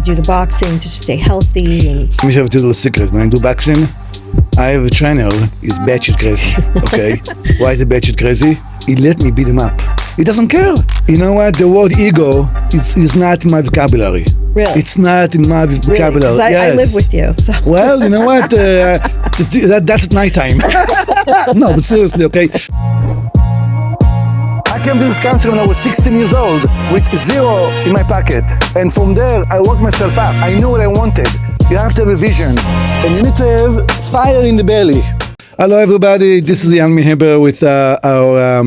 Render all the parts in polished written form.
do the boxing to stay healthy and... Let me have a little secret. When I do boxing, I have a trainer. He's batshit crazy, okay? Why is he batshit crazy? He let me beat him up. He doesn't care. You know what? The word ego is not in my vocabulary. Really? It's not in my vocabulary. Really? 'Cause I live with you. So. Well, you know what? That's at night time. No, but seriously, okay? I came to this country when I was 16 years old with zero in my pocket. And from there, I worked myself up. I knew what I wanted. You have to have a vision. And you need to have fire in the belly. Hello, everybody. This is young Mehaber with our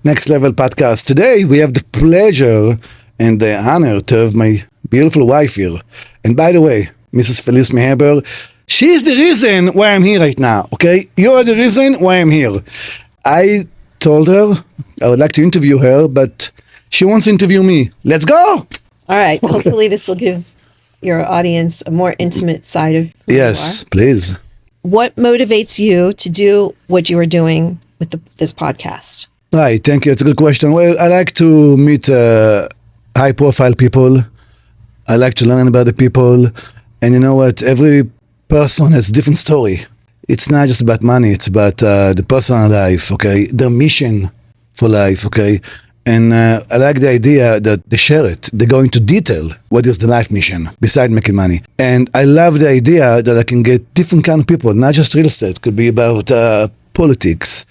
Next Level podcast. Today, we have the pleasure and the honor to have my beautiful wife here. And by the way, Mrs. Felice Mehaber, she is the reason why I'm here right now, okay? You are the reason why I'm here. I told her I would like to interview her, but she wants to interview me. Let's go! All right. Hopefully this will give your audience a more intimate side of who Yes, you are. please. What motivates you to do what you are doing with this podcast? Right, thank you. It's a good question. Well, I like to meet high-profile people. I like to learn about the people. And you know what? Every person has a different story. It's not just about money. It's about the personal life, okay? Their mission for life, okay? And I like the idea that they share it. They go into detail. What is the life mission besides making money? And I love the idea that I can get different kind of people, not just real estate. It could be about politics,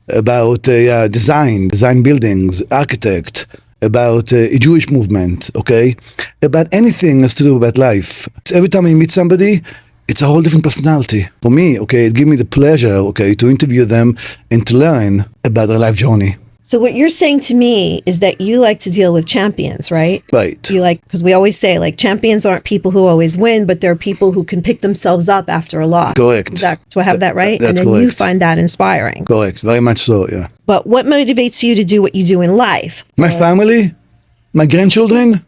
about design buildings, architect, about a Jewish movement, okay? About anything has to do about life. Every time I meet somebody, it's a whole different personality. For me, okay, it gives me the pleasure, okay, to interview them and to learn about their life journey. So what you're saying to me is that you like to deal with champions, right? Right. You like, because we always say, like, champions aren't people who always win, but they're people who can pick themselves up after a loss. Correct. So I have that right? That's and then correct. you find that inspiring. Correct, very much so, yeah. But what motivates you to do what you do in life? My family, my grandchildren,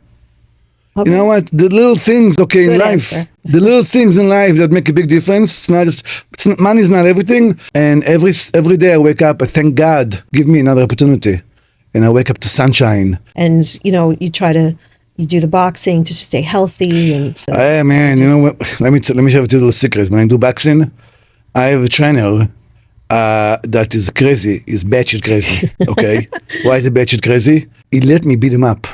Okay. you know what? The little things, okay, in Good life. answer. The little things in life that make a big difference. It's not just, money is not everything. And every day I wake up, I thank God, give me another opportunity. And I wake up to sunshine. And, you know, you do the boxing to stay healthy. And so Hey, man, you know what? Let me share with you a little secret. When I do boxing, I have a trainer that is crazy. He's batshit crazy, okay? Why is he batshit crazy? He let me beat him up.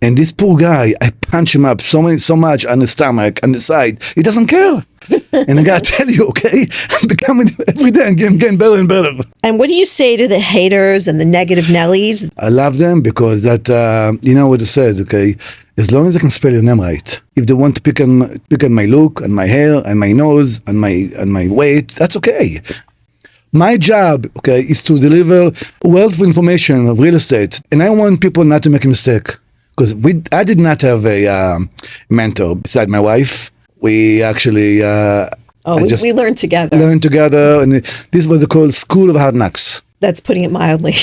And this poor guy, I punch him up so much on the stomach, on the side. He doesn't care. And I gotta tell you, okay, I'm becoming every day, I'm getting better and better. And what do you say to the haters and the negative Nellies? I love them because that, you know what it says, okay? As long as I can spell your name right. If they want to pick on my look, and my hair, and my nose, and my weight, that's okay. My job, okay, is to deliver wealth of information of real estate. And I want people not to make a mistake. Because I did not have a mentor beside my wife. We actually We learned together. learned together, and this was called School of Hard Knocks. That's putting it mildly.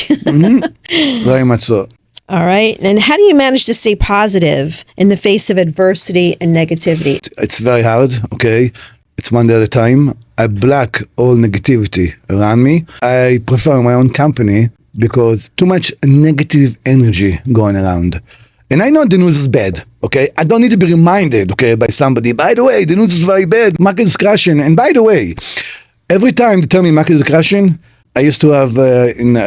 Very much so. All right. And how do you manage to stay positive in the face of adversity and negativity? It's very hard, okay? It's one day at a time. I block all negativity around me. I prefer my own company because too much negative energy going around. And I know the news is bad, okay? I don't need to be reminded, okay, by somebody. By the way, the news is very bad. Market is crashing. And by the way, every time they tell me market is crashing, I used to have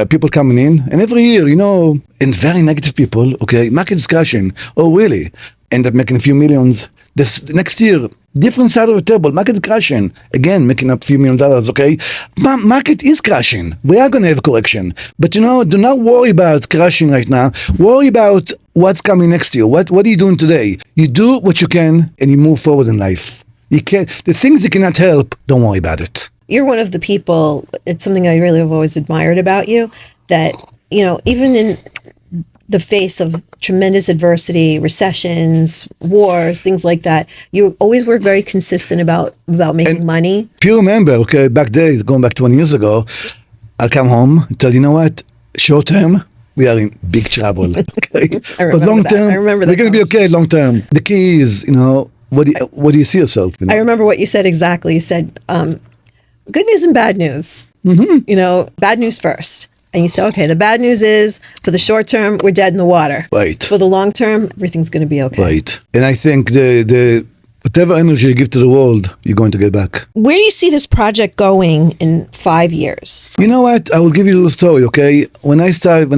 people coming in. And every year, you know, and very negative people, okay, market is crashing. Oh, really? End up making a few millions. This next year, different side of the table, market is crashing. Again, making up a few $1 million, okay? Market is crashing. We are going to have a correction. But, you know, do not worry about crashing right now. Worry about what's coming next year. What are you doing today? You do what you can and you move forward in life. You can't, the things you cannot help, don't worry about it. You're one of the people, it's something I really have always admired about you, that, you know, even in the face of tremendous adversity, recessions, wars, things like that, you always were very consistent about making money. If you remember, okay, back days, going back 20 years ago, I'll come home and tell you know what, short term, we are in big trouble, okay? But long term, we're going to be okay long term. The key is, you know, what do you see yourself? You know? I remember what you said exactly. You said, good news and bad news. Mm-hmm. You know, bad news first. And you say, okay, the bad news is for the short term, we're dead in the water. Right. For the long term, everything's going to be okay. Right. And I think the whatever energy you give to the world, you're going to get back. Where do you see this project going in 5 years? You know what? I will give you a little story, okay? When I started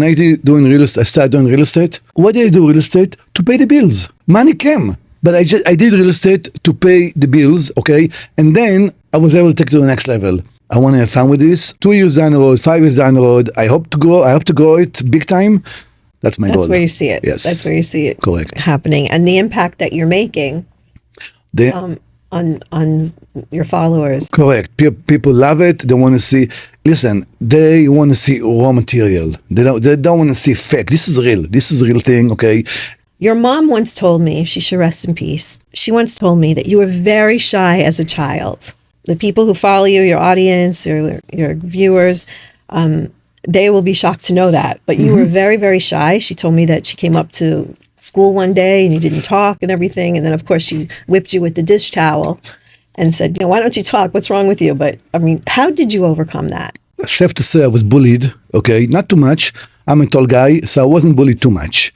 doing real estate, I started doing real estate. What did I do real estate? To pay the bills. Money came. But I did real estate to pay the bills, okay? And then I was able to take it to the next level. I want to have fun with this. 2 years down the road, 5 years down the road, I hope to grow it big time. That's my goal. That's where you see it. Yes. That's where you see it Correct. happening. And the impact that you're making on your followers. Correct. People love it. They want to see. Listen, they want to see raw material. They don't want to see fake. This is real. This is a real thing. Okay. Your mom once told me, she should rest in peace. She once told me that you were very shy as a child. The people who follow you, your audience, your viewers, they will be shocked to know that. But you were very, very shy. She told me that she came up to school one day and you didn't talk and everything. And then, of course, she whipped you with the dish towel and said, why don't you talk? What's wrong with you? But, I mean, how did you overcome that? Safe to say I was bullied, okay? Not too much. I'm a tall guy, so I wasn't bullied too much.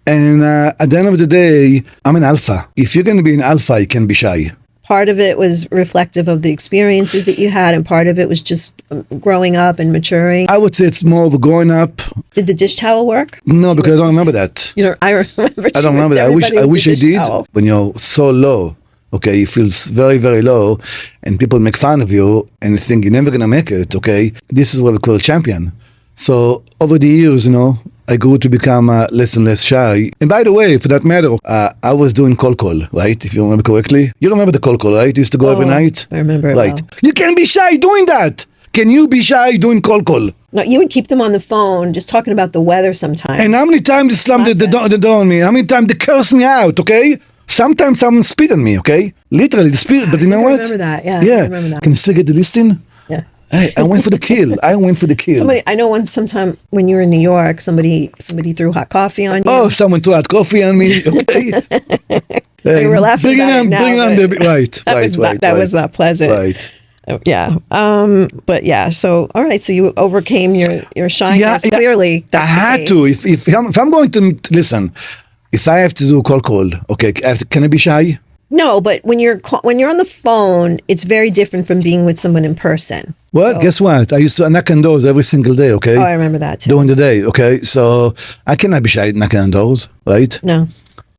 And at the end of the day, I'm an alpha. If you're going to be an alpha, you can be shy. Part of it was reflective of the experiences that you had, and part of it was just growing up and maturing. I would say it's more of a growing up. Did the dish towel work? No, because I don't remember that. I remember. I don't remember that. I wish I did. When you're so low, okay, you feel very, very low, and people make fun of you, and you think you're never going to make it, okay? This is what we call a champion. So over the years, I grew to become less and less shy. And by the way, for that matter, I was doing cold call, right? If you remember correctly. You remember the cold call, right? You used to go every night. I remember it right. well. You can't be shy doing that. Can you be shy doing cold call? No, you would keep them on the phone just talking about the weather sometimes. And how many times they slammed the door on me? How many times they cursed me out, okay? Sometimes someone spit on me, okay? Literally, the spit. But you know what? I remember that, yeah. Yeah. I remember that. Can you still get the listing? Yeah. Hey, I went for the kill. I know sometime when you were in New York, somebody threw hot coffee on you. Oh, someone threw hot coffee on me. Okay. They were laughing about it now. That was not pleasant. Right. Yeah. But yeah. So all right. So you overcame your shyness. Yeah, clearly, I had to. If I'm going to listen, if I have to do a cold call, okay, can I be shy? No, but when you're on the phone, it's very different from being with someone in person. Well, guess what? I used to knock on doors every single day, okay? Oh, I remember that too. During the day, okay? So I cannot be shy knocking on doors, right? No.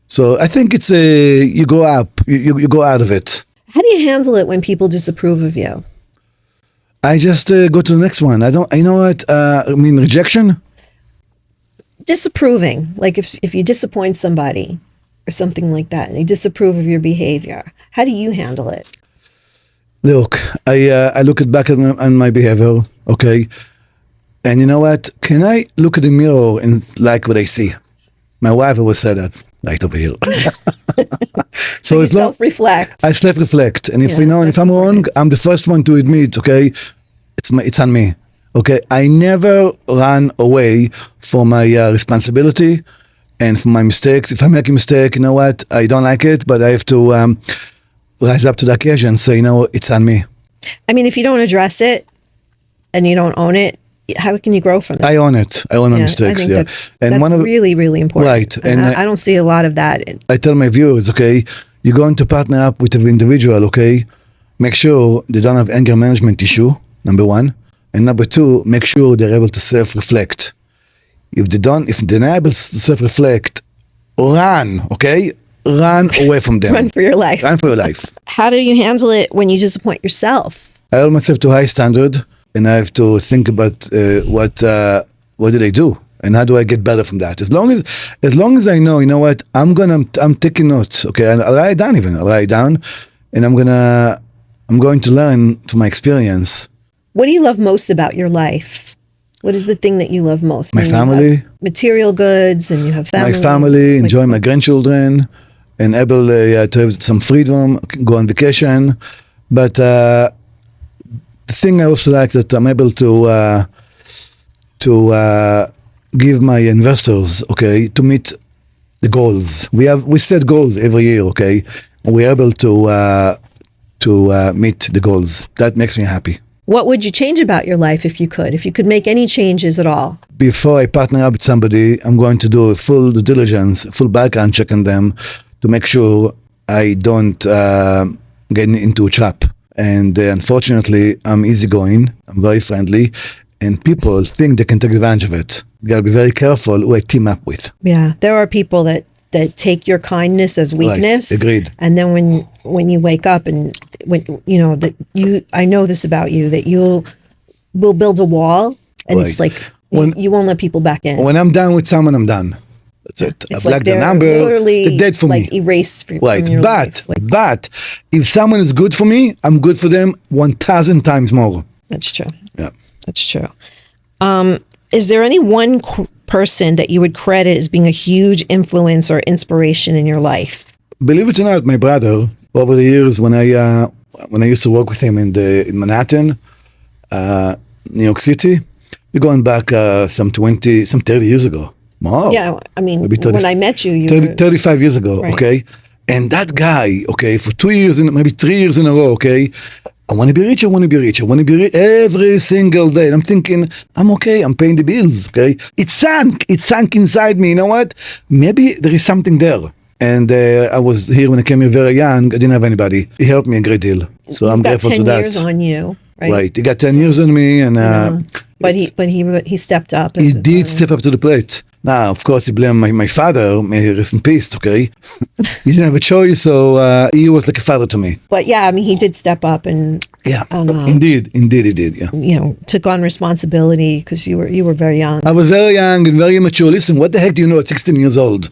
So I think it's you go up, you go out of it. How do you handle it when people disapprove of you? I just go to the next one. You know what? Rejection? Disapproving. Like if you disappoint somebody or something like that and they disapprove of your behavior, how do you handle it? Look, I look back at my behavior, okay? And you know what? Can I look at the mirror and like what I see? My wife always said that, right over here. So you self-reflect. I self-reflect. And if if I'm wrong, I'm the first one to admit, okay, it's on me. Okay, I never run away from my responsibility and from my mistakes. If I make a mistake, you know what? I don't like it, but I have to rise up to the occasion and say, it's on me. I mean, if you don't address it and you don't own it, how can you grow from it? I own it. I own my mistakes. I think that's really, really important. Right. And I don't see a lot of that. I tell my viewers, okay, you're going to partner up with an individual, okay? Make sure they don't have anger management issue, number one. And number two, make sure they're able to self-reflect. If they're not able to self-reflect, run, okay? Run away from them. Run for your life. Run for your life. How do you handle it when you disappoint yourself? I hold myself to a high standard, and I have to think about what did I do, and how do I get better from that. As long as I know, you know what, I'm taking notes. Okay, I'll write it down, and I'm going to learn from my experience. What do you love most about your life? What is the thing that you love most? My family. Material goods, and you have family. My family, enjoy my grandchildren, and able to have some freedom, go on vacation. But the thing I also like that I'm able to give my investors, okay, to meet the goals. We set goals every year, okay, and we're able to meet the goals. That makes me happy. What would you change about your life if you could? If you could make any changes at all? Before I partner up with somebody, I'm going to do a full due diligence, full background check on them to make sure I don't get into a trap. And unfortunately, I'm easygoing, I'm very friendly, and people think they can take advantage of it. You gotta be very careful who I team up with. Yeah, there are people that take your kindness as weakness. Right. Agreed. And then when you wake up and when you know that I know this about you, that will build a wall, and it's Right. like you won't let people back in. When I'm done with someone, I'm done. That's it. It's I like block the they're number. literally They're dead for like me. erased from Right. your life. Like, But if someone is good for me, I'm good for them 1,000 times more. that's true. Yeah. That's true. Is there any one person that you would credit as being a huge influence or inspiration in your life? Believe it or not, my brother, over the years when I used to work with him in Manhattan, New York City, we're going back some 30 years ago. More. Yeah, I mean, Maybe 30 when I met you, 35 years ago, Right. okay? And that guy, okay, for 2 years, maybe 3 years in a row, okay? I want to be rich, I want to be rich, I want to be rich every single day. And I'm thinking, I'm okay, I'm paying the bills, okay? It sank inside me, you know what? Maybe there is something there. And I was here when I came here very young, I didn't have anybody. He helped me a great deal. So I'm he's got grateful 10 to that. years on you, right? Right, he got 10 years on me, and But he stepped up. he did step up to the plate. Now, of course, he blamed my father, may he rest in peace, okay? He didn't have a choice, so he was like a father to me. But yeah, I mean, he did step up and Yeah, indeed he did, yeah. took on responsibility because you were very young. I was very young and very immature. Listen, what the heck do you know at 16 years old?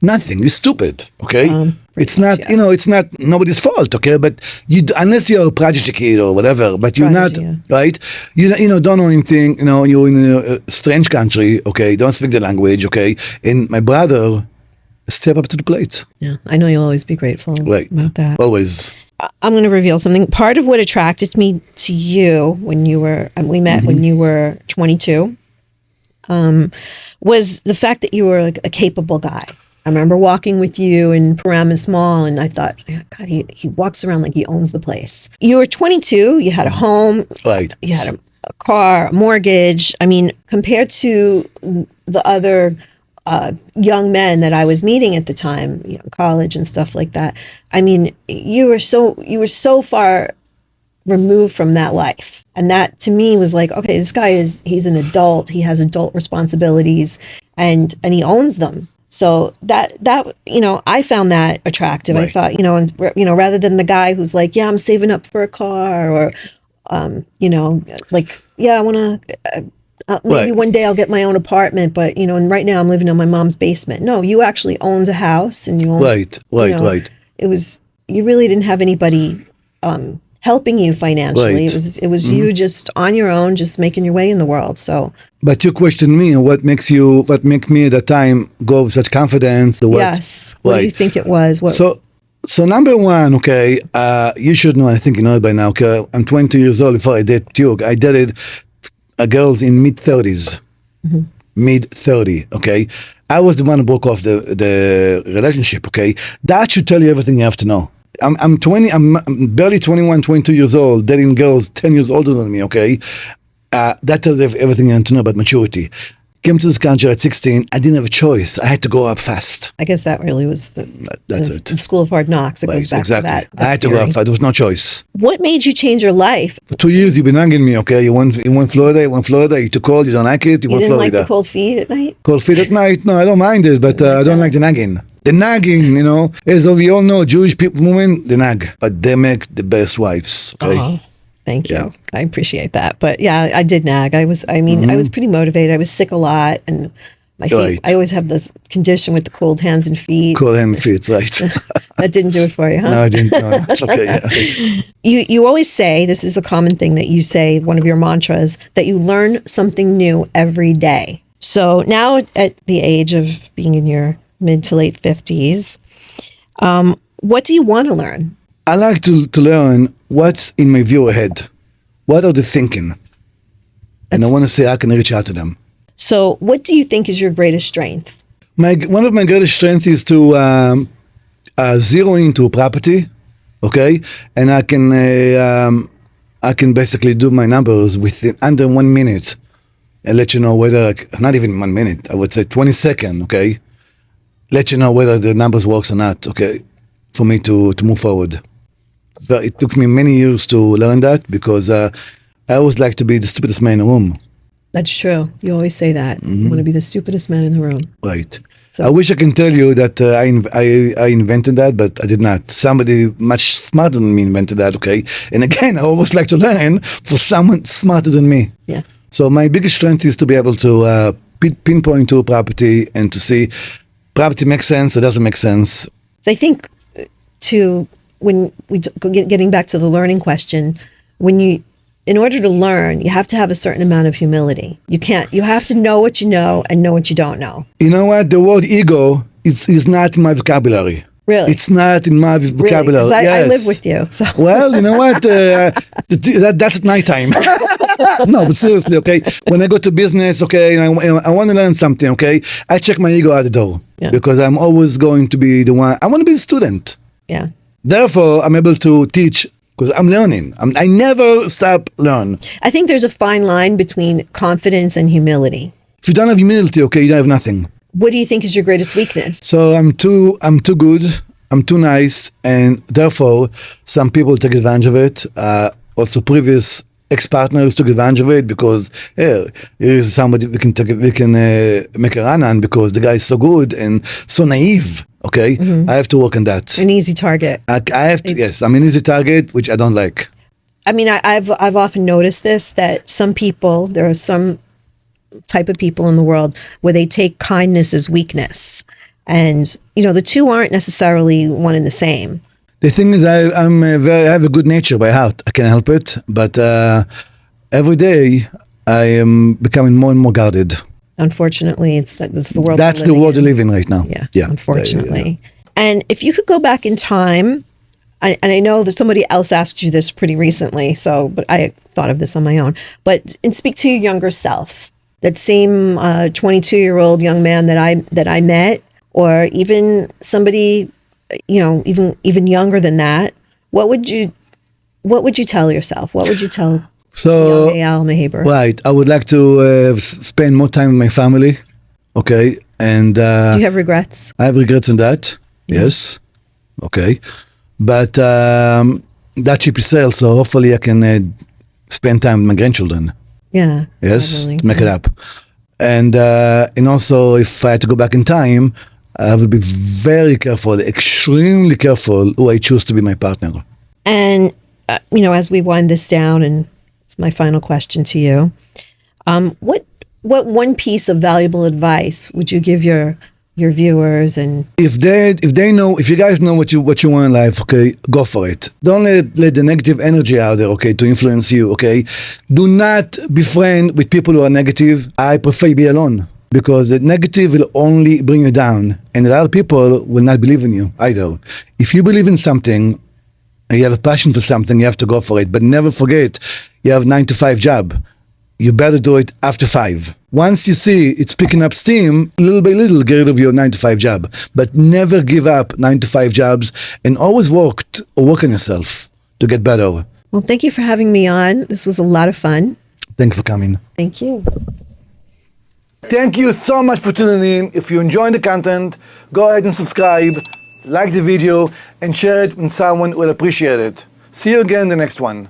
Nothing. You're stupid, okay? It's not, yeah. it's not nobody's fault, okay? But unless you're a prodigy kid or whatever, but you're Prodigy, not, yeah. right? You don't know anything, you're in a strange country, okay? Don't speak the language, okay? And my brother stepped up to the plate. Yeah, I know you'll always be grateful Right. about that. Always. I'm going to reveal something. Part of what attracted me to you when we met when you were 22, was the fact that you were like a capable guy. I remember walking with you in Paramus Mall, and I thought, God, he walks around like he owns the place. You were 22. You had a home. Right. You had a car, a mortgage. I mean, compared to the other young men that I was meeting at the time, college and stuff like that. I mean, you were so far removed from that life. And that to me was like, okay, this guy he's an adult. He has adult responsibilities and he owns them. So that I found that attractive. Right. I thought, rather than the guy who's like, yeah, I'm saving up for a car, or like, yeah, I want to maybe Right. one day I'll get my own apartment, but and right now I'm living in my mom's basement. No, you actually owned a house, and you owned, Right. Right. It was, you really didn't have anybody helping you financially. Right. It was you just on your own, just making your way in the world. So But you question me, what make me at that time go with such confidence? yes, what do you think it was? What? So number one, okay, you should know, I think you know it by now, okay, I'm 20 years old before I dated you. I dated girls in mid-30s. Mid-30, okay? I was the one who broke off the relationship, okay? That should tell you everything you have to know. I'm barely 21, 22 years old, dating girls 10 years older than me, okay? That tells you everything you have to know about maturity. Came to this country at 16, I didn't have a choice. I had to go up fast. I guess that really was That's it. the School of Hard Knocks. It goes back Exactly. to that. I had to go up fast. There was no choice. What made you change your life? For 2 years, you've been nagging me, okay? You want Florida, you too cold, you don't like it, you You want didn't like Florida. the cold feet at night? Cold feet at night? No, I don't mind it, but I don't like the nagging. The nagging, as we all know, Jewish people, women, they nag. But they make the best wives, okay? Oh, thank you. Yeah. I appreciate that. But yeah, I did nag. I was pretty motivated. I was sick a lot, and my feet, Right. I always have this condition with the cold hands and feet. Cold hand feet, right? That didn't do it for you, huh? No, I didn't. No, it's okay. Yeah. You always say, this is a common thing that you say, one of your mantras, that you learn something new every day. So now at the age of being in your mid to late 50s, what do you want to learn? I like to learn what's in my view ahead. What are they thinking? And I want to say I can reach out to them. So what do you think is your greatest strength? One of my greatest strengths is to zero into a property, okay? And I I can basically do my numbers within under 1 minute and let you know whether, not even 1 minute, I would say 20 seconds, okay? Let you know whether the numbers works or not, okay? For me to move forward. But it took me many years to learn that because I always like to be the stupidest man in the room. That's true. You always say that. You want to be the stupidest man in the room. Right. So- I wish I can tell you that I invented that, but I did not. Somebody much smarter than me invented that, okay? And again, I always like to learn for someone smarter than me. Yeah. So my biggest strength is to be able to pinpoint to a property and to see property makes sense or doesn't make sense. So I think when getting back to the learning question, in order to learn, you have to have a certain amount of humility. You have to know what you know and know what you don't know. You know what? The word ego is not in my vocabulary. Really? It's not in my vocabulary. Really? 'Cause I Yes. live with you. So. Well, you know what? That's at nighttime. No, but seriously, okay? When I go to business, okay, and I want to learn something, okay, I check my ego at the door. Yeah. Because I'm always going to be the one. I want to be a student. Yeah. Therefore, I'm able to teach because I'm learning. I never stop learn. I think there's a fine line between confidence and humility. If you don't have humility, okay, you don't have nothing. What do you think is your greatest weakness? So I'm too good. I'm too nice, and therefore some people take advantage of it. Also, previous ex-partners took advantage of it because here is somebody we can make a run on because the guy is so good and so naive. Okay, I have to work on that. An easy target. I have to. Yes, I'm an easy target, which I don't like. I mean, I've often noticed this, that there are some type of people in the world where they take kindness as weakness, and the two aren't necessarily one and the same. The thing is, I have a good nature by heart. I can't help it, but every day I am becoming more and more guarded. Unfortunately, that's the world. That's the world we live in right now. Yeah. Unfortunately. And if you could go back in time, and I know that somebody else asked you this pretty recently, but I thought of this on my own. But speak to your younger self, that same 22-year-old young man that I met, or even somebody, even younger than that. What would you tell yourself? What would you tell young Eyal Mehaber? Right, I would like to spend more time with my family. Okay, and do you have regrets? I have regrets in that. Yes. Okay. But that ship is sailed, so hopefully I can spend time with my grandchildren. Yeah. Yes, Probably. to make it up. And also, if I had to go back in time, I would be very careful, extremely careful who I choose to be my partner. And, as we wind this down, and it's my final question to you, what one piece of valuable advice would you give your viewers? And if you guys know what you want in life, okay, go for it. Don't let the negative energy out there, okay, to influence you, okay. Do not be friends with people who are negative. I prefer you be alone because the negative will only bring you down, and a lot of people will not believe in you either. If you believe in something and you have a passion for something, you have to go for it. But never forget, you have 9-to-5 job. You better do it after 5. Once you see it's picking up steam, little by little, get rid of your 9-to-5 job. But never give up 9-to-5 jobs, and always work on yourself to get better. well, thank you for having me on. This was a lot of fun. Thanks for coming. Thank you. Thank you so much for tuning in. If you enjoyed the content, go ahead and subscribe, like the video, and share it with someone who will appreciate it. See you again in the next one.